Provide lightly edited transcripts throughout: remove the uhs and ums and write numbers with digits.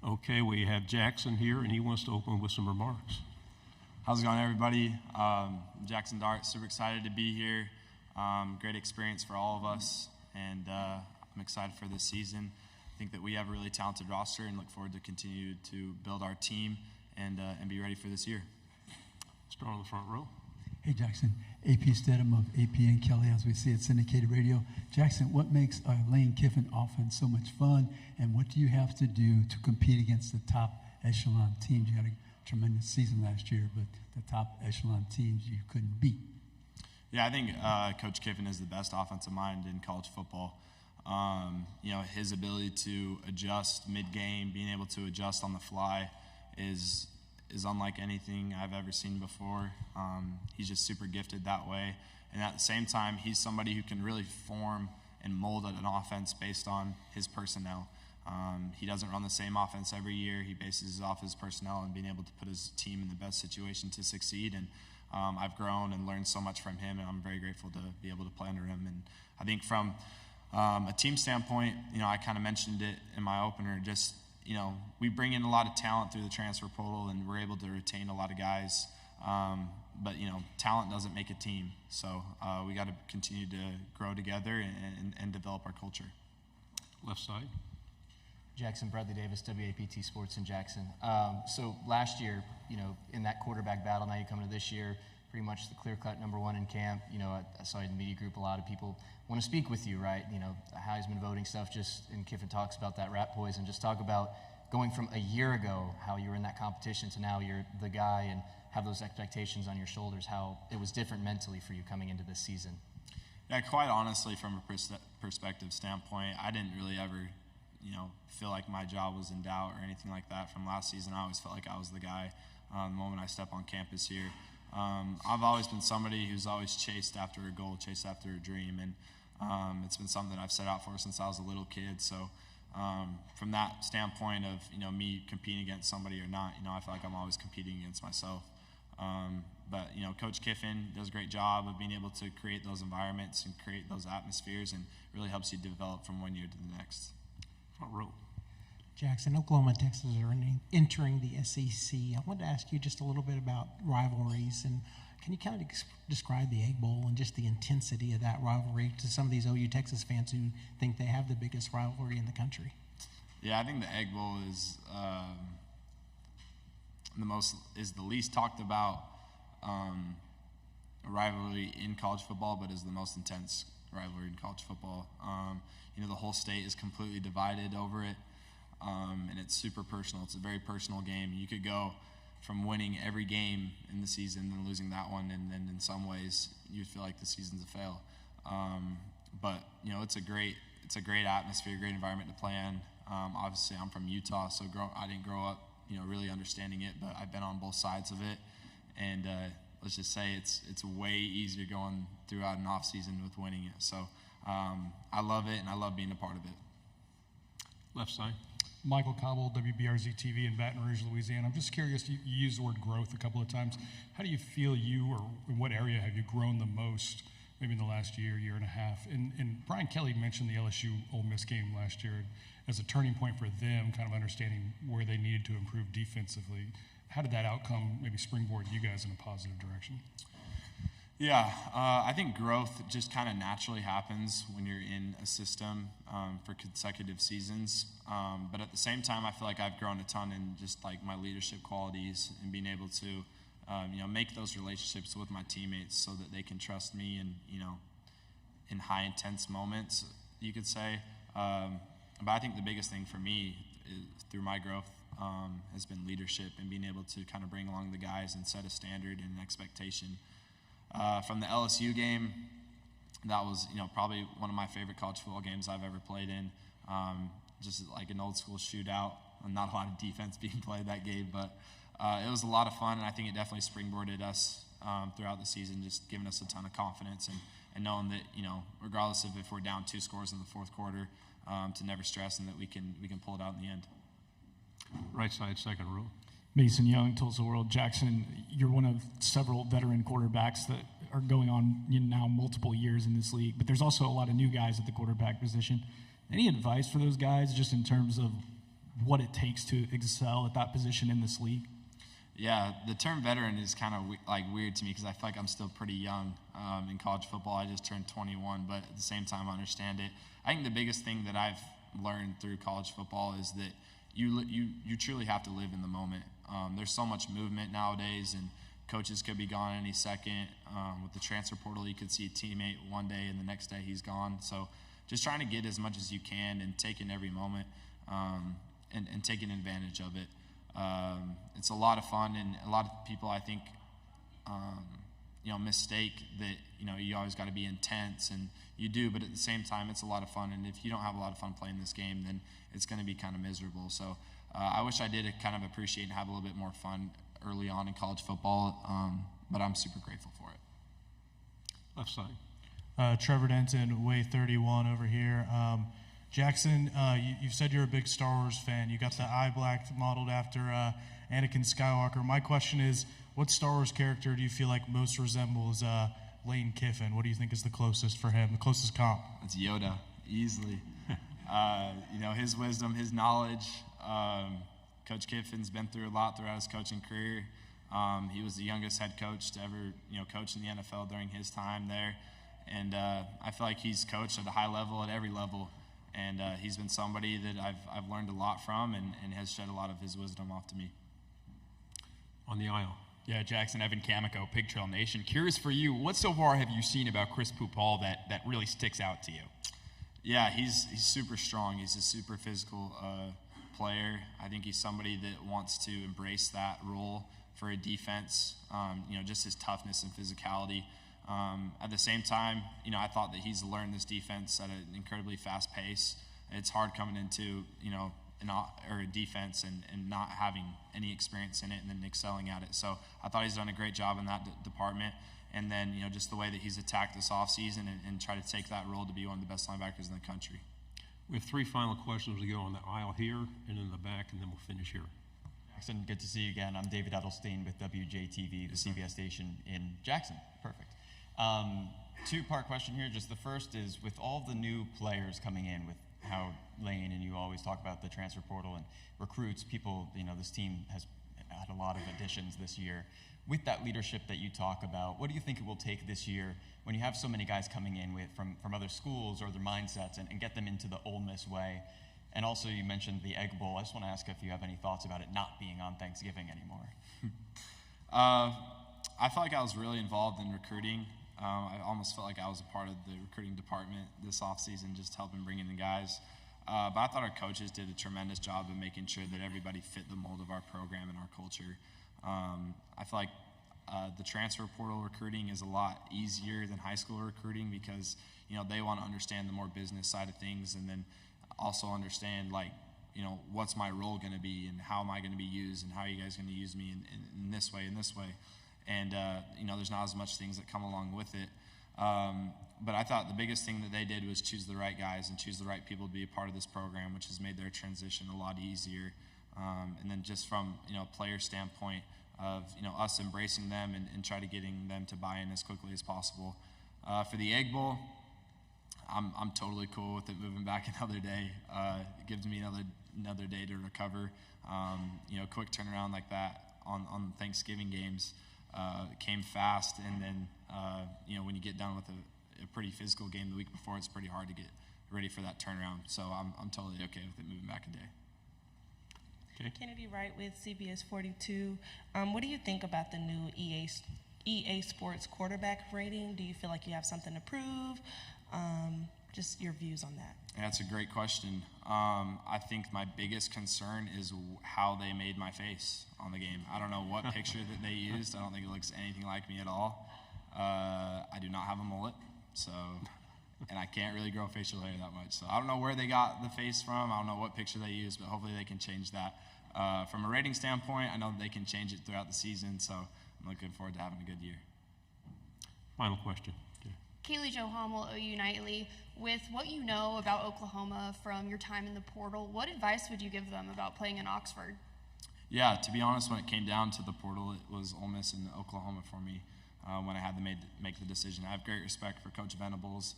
Okay, we have Jaxon here, and he wants to open with some remarks. How's it going, everybody? Jaxon Dart, super excited to be here. Great experience for all of us, and I'm excited for this season. I think that we have a really talented roster and look forward to continue to build our team and be ready for this year. Start on the front row. Hey, Jaxon. AP Stedham of AP and Kelly, as we see at syndicated radio. Jaxon, what makes our Lane Kiffin offense so much fun, and what do you have to do to compete against the top echelon teams? You had a tremendous season last year, but the top echelon teams you couldn't beat. Yeah, I think Coach Kiffin is the best offensive mind in college football. His ability to adjust mid-game, being able to adjust on the fly is unlike anything I've ever seen before. He's just super gifted that way. And at the same time, he's somebody who can really form and mold an offense based on his personnel. He doesn't run the same offense every year. He bases it off his personnel and being able to put his team in the best situation to succeed. And I've grown and learned so much from him, and I'm very grateful to be able to play under him. And I think from a team standpoint, I kind of mentioned it in my opener, just we bring in a lot of talent through the transfer portal, and we're able to retain a lot of guys. But talent doesn't make a team. So we got to continue to grow together and develop our culture. Left side. Jackson, Bradley Davis, WAPT Sports in Jackson. So last year, in that quarterback battle, now you come to this year, pretty much the clear-cut number one in camp. I saw in the media group a lot of people want to speak with you, right? The Heisman voting stuff, and Kiffin talks about that rat poison. Just talk about going from a year ago, how you were in that competition, to now you're the guy and have those expectations on your shoulders, how it was different mentally for you coming into this season. Yeah, quite honestly, from a perspective standpoint, I didn't really ever feel like my job was in doubt or anything like that from last season. I always felt like I was the guy the moment I step on campus here. I've always been somebody who's always chased after a goal, chased after a dream, and it's been something that I've set out for since I was a little kid. So from that standpoint of me competing against somebody or not, I feel like I'm always competing against myself. But Coach Kiffin does a great job of being able to create those environments and create those atmospheres, and really helps you develop from one year to the next. Front row. Jackson, Oklahoma and Texas are entering the SEC. I wanted to ask you just a little bit about rivalries, and can you kind of describe the Egg Bowl and just the intensity of that rivalry to some of these OU Texas fans who think they have the biggest rivalry in the country? Yeah, I think the Egg Bowl is the least talked about rivalry in college football, but is the most intense rivalry in college football. The whole state is completely divided over it. And it's super personal. It's a very personal game. You could go from winning every game in the season and losing that one, and then in some ways you'd feel like the season's a fail. But it's a great atmosphere, great environment to play in. Obviously, I'm from Utah, so I didn't grow up really understanding it, but I've been on both sides of it, and let's just say it's way easier going throughout an off season with winning it. So I love it, and I love being a part of it. Left side. Michael Cobble, WBRZ TV in Baton Rouge, Louisiana. I'm just curious, you used the word growth a couple of times. How do you feel or in what area have you grown the most, maybe in the last year and a half? And Brian Kelly mentioned the LSU Ole Miss game last year as a turning point for them, kind of understanding where they needed to improve defensively. How did that outcome maybe springboard you guys in a positive direction? Yeah, I think growth just kind of naturally happens when you're in a system for consecutive seasons. But at the same time, I feel like I've grown a ton in just like my leadership qualities and being able to, make those relationships with my teammates so that they can trust me and, in high intense moments, you could say. But I think the biggest thing for me through my growth has been leadership and being able to kind of bring along the guys and set a standard and an expectation. From the LSU game, that was probably one of my favorite college football games I've ever played in. Just like an old school shootout, not a lot of defense being played that game, but it was a lot of fun, and I think it definitely springboarded us throughout the season, just giving us a ton of confidence and knowing that regardless of if we're down 2 scores in the fourth quarter, to never stress and that we can pull it out in the end. Right side, second row. Mason Young, Tulsa World. Jackson, you're one of several veteran quarterbacks that are going on now multiple years in this league, but there's also a lot of new guys at the quarterback position. Any advice for those guys just in terms of what it takes to excel at that position in this league? Yeah, the term veteran is kind of weird to me because I feel like I'm still pretty young in college football. I just turned 21, but at the same time, I understand it. I think the biggest thing that I've learned through college football is that you truly have to live in the moment. There's so much movement nowadays, and coaches could be gone any second. With the transfer portal, you could see a teammate one day, and the next day he's gone. So just trying to get as much as you can and taking every moment and taking advantage of it. It's a lot of fun, and a lot of people, I think, mistake that, you always got to be intense, and you do, but at the same time, it's a lot of fun, and if you don't have a lot of fun playing this game, then it's going to be kind of miserable. So I wish I did kind of appreciate and have a little bit more fun early on in college football, but I'm super grateful for it. Left side. Trevor Denton, Way 31 over here. Jaxon, you've said you're a big Star Wars fan. You got the eye black modeled after Anakin Skywalker. My question is, what Star Wars character do you feel like most resembles Lane Kiffin? What do you think is the closest for him, the closest comp? It's Yoda, easily. His wisdom, his knowledge. Coach Kiffin's been through a lot throughout his coaching career. He was the youngest head coach to ever, coach in the NFL during his time there. And I feel like he's coached at a high level, at every level. And he's been somebody that I've learned a lot from and has shed a lot of his wisdom off to me. On the aisle. Yeah, Jaxon, Evan Camico, Pig Trail Nation. Curious for you, what so far have you seen about Chris Pupal that really sticks out to you? Yeah, he's super strong. He's a super physical player. I think he's somebody that wants to embrace that role for a defense, just his toughness and physicality. At the same time, I thought that he's learned this defense at an incredibly fast pace. It's hard coming into, a defense and not having any experience in it and then excelling at it. So I thought he's done a great job in that department. And then, just the way that he's attacked this offseason and try to take that role to be one of the best linebackers in the country. We have three final questions to go on the aisle here and in the back, and then we'll finish here. Jaxon, good to see you again. I'm David Edelstein with WJTV, the CBS station in Jackson. Perfect. Two-part question here. Just the first is, with all the new players coming in, with how Lane and you always talk about the transfer portal and recruits, people, this team has had a lot of additions this year. With that leadership that you talk about, what do you think it will take this year when you have so many guys coming in from other schools or their mindsets and get them into the Ole Miss way? And also, you mentioned the Egg Bowl. I just want to ask if you have any thoughts about it not being on Thanksgiving anymore. I felt like I was really involved in recruiting. I almost felt like I was a part of the recruiting department this offseason, just helping bring in the guys. But I thought our coaches did a tremendous job of making sure that everybody fit the mold of our program and our culture. I feel like the transfer portal recruiting is a lot easier than high school recruiting because, they want to understand the more business side of things and then also understand, what's my role going to be and how am I going to be used and how are you guys going to use me in this way and this way. And, there's not as much things that come along with it. But I thought the biggest thing that they did was choose the right guys and choose the right people to be a part of this program, which has made their transition a lot easier. And then just from, a player standpoint of, us embracing them and try to getting them to buy in as quickly as possible. For the Egg Bowl, I'm totally cool with it moving back another day. It gives me another day to recover. Quick turnaround like that on Thanksgiving games came fast, and then when you get done with a pretty physical game the week before, it's pretty hard to get ready for that turnaround. So I'm totally okay with it moving back a day. Okay. Kennedy Wright with CBS 42. What do you think about the new EA Sports quarterback rating? Do you feel like you have something to prove? Just your views on that. That's a great question. I think my biggest concern is how they made my face on the game. I don't know what picture that they used. I don't think it looks anything like me at all. I do not have a mullet, and I can't really grow facial hair that much. So I don't know where they got the face from. I don't know what picture they used, but hopefully they can change that. From a rating standpoint, I know that they can change it throughout the season, so I'm looking forward to having a good year. Final question. Okay. Kaylee Jo Hummel, OU Nightly. With what you know about Oklahoma from your time in the portal, what advice would you give them about playing in Oxford? Yeah, to be honest, when it came down to the portal, it was Ole Miss and Oklahoma for me when I had to make the decision. I have great respect for Coach Venables.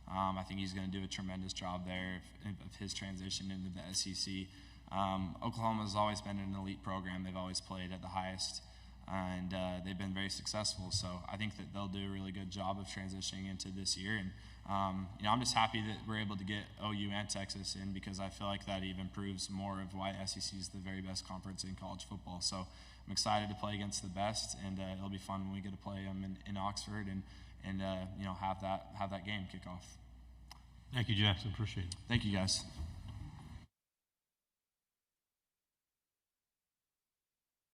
I think he's going to do a tremendous job there of his transition into the SEC. Oklahoma has always been an elite program. They've always played at the highest, and they've been very successful. So I think that they'll do a really good job of transitioning into this year. And I'm just happy that we're able to get OU and Texas in, because I feel like that even proves more of why SEC is the very best conference in college football. So I'm excited to play against the best, and it'll be fun when we get to play them in Oxford and have that game kick off. Thank you, Jackson. Appreciate it. Thank you, guys.